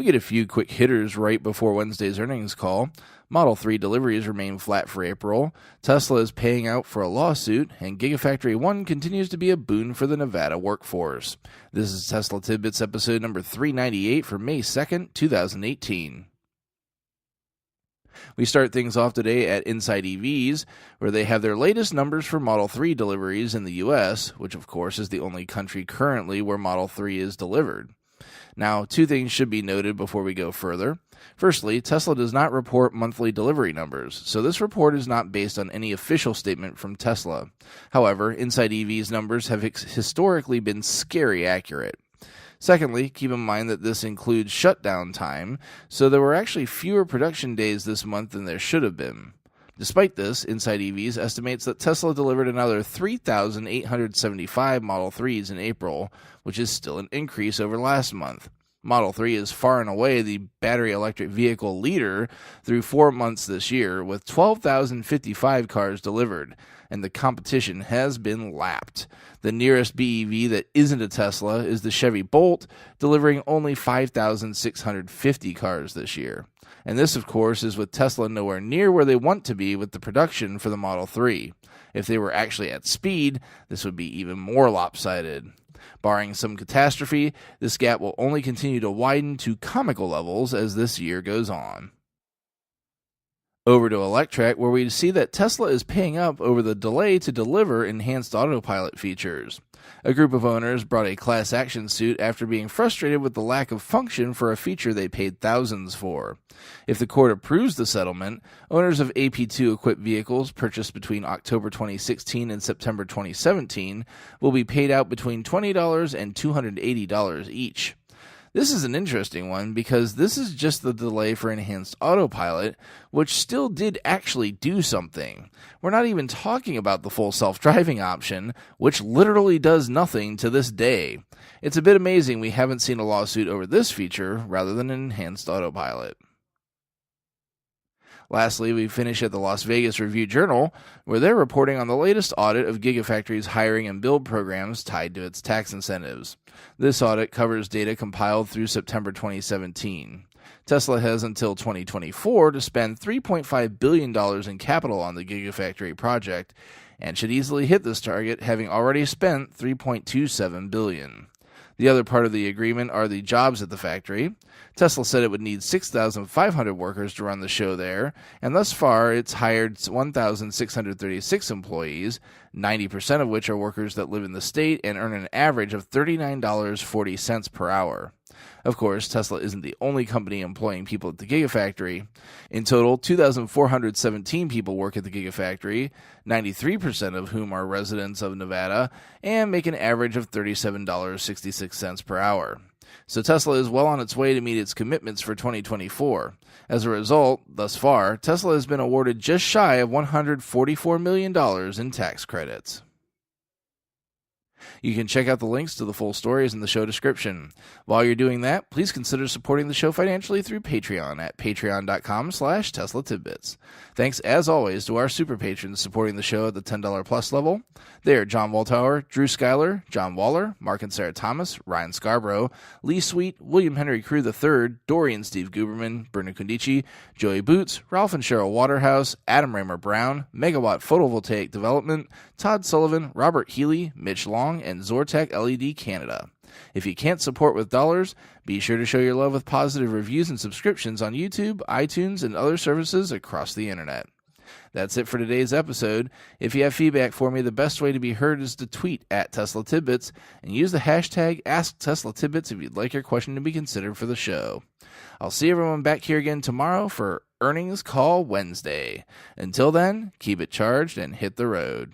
We get a few quick hitters right before Wednesday's earnings call. Model 3 deliveries remain flat for April. Tesla is paying out for a lawsuit, and Gigafactory 1 continues to be a boon for the Nevada workforce. This is Tesla Tidbits episode number 398 for May 2nd, 2018. We start things off today at Inside EVs, where they have their latest numbers for Model 3 deliveries in the U.S., which of course is the only country currently where Model 3 is delivered. Now, two things should be noted before we go further. Firstly, Tesla does not report monthly delivery numbers, so this report is not based on any official statement from Tesla. However, Inside EV's numbers have historically been scary accurate. Secondly, keep in mind that this includes shutdown time, so there were actually fewer production days this month than there should have been. Despite this, Inside EVs estimates that Tesla delivered another 3,875 Model 3s in April, which is still an increase over last month. Model 3 is far and away the battery electric vehicle leader through 4 months this year, with 12,055 cars delivered, and the competition has been lapped. The nearest BEV that isn't a Tesla is the Chevy Bolt, delivering only 5,650 cars this year. And this, of course, is with Tesla nowhere near where they want to be with the production for the Model 3. If they were actually at speed, this would be even more lopsided. Barring some catastrophe, this gap will only continue to widen to comical levels as this year goes on. Over to Electrek, where we see that Tesla is paying up over the delay to deliver enhanced Autopilot features. A group of owners brought a class action suit after being frustrated with the lack of function for a feature they paid thousands for. If the court approves the settlement, owners of AP2-equipped vehicles purchased between October 2016 and September 2017 will be paid out between $20 and $280 each. This is an interesting one because this is just the delay for enhanced Autopilot, which still did actually do something. We're not even talking about the full self-driving option, which literally does nothing to this day. It's a bit amazing we haven't seen a lawsuit over this feature rather than an enhanced Autopilot. Lastly, we finish at the Las Vegas Review-Journal, where they're reporting on the latest audit of Gigafactory's hiring and build programs tied to its tax incentives. This audit covers data compiled through September 2017. Tesla has until 2024 to spend $3.5 billion in capital on the Gigafactory project, and should easily hit this target, having already spent $3.27 billion. The other part of the agreement are the jobs at the factory. Tesla said it would need 6,500 workers to run the show there, and thus far it's hired 1,636 employees, 90% of which are workers that live in the state and earn an average of $39.40 per hour. Of course, Tesla isn't the only company employing people at the Gigafactory. In total, 2,417 people work at the Gigafactory, 93% of whom are residents of Nevada, and make an average of $37.66 per hour. So Tesla is well on its way to meet its commitments for 2024. As a result, thus far, Tesla has been awarded just shy of $144 million in tax credits. You can check out the links to the full stories in the show description. While you're doing that, please consider supporting the show financially through Patreon at patreon.com/Tesla Tidbits. Thanks, as always, to our super patrons supporting the show at the $10 plus level. They are John Waltower, Drew Schuyler, John Waller, Mark and Sarah Thomas, Ryan Scarborough, Lee Sweet, William Henry Crew III, Dorian Steve Guberman, Bruno Condici, Joey Boots, Ralph and Cheryl Waterhouse, Adam Raymer Brown, Megawatt Photovoltaic Development, Todd Sullivan, Robert Healy, Mitch Long, and Zortec LED Canada. If you can't support with dollars, be sure to show your love with positive reviews and subscriptions on YouTube, iTunes, and other services across the internet. That's it for today's episode. If you have feedback for me, the best way to be heard is to tweet at Tesla Tidbits and use the hashtag AskTeslaTidbits if you'd like your question to be considered for the show. I'll see everyone back here again tomorrow for Earnings Call Wednesday. Until then, keep it charged and hit the road.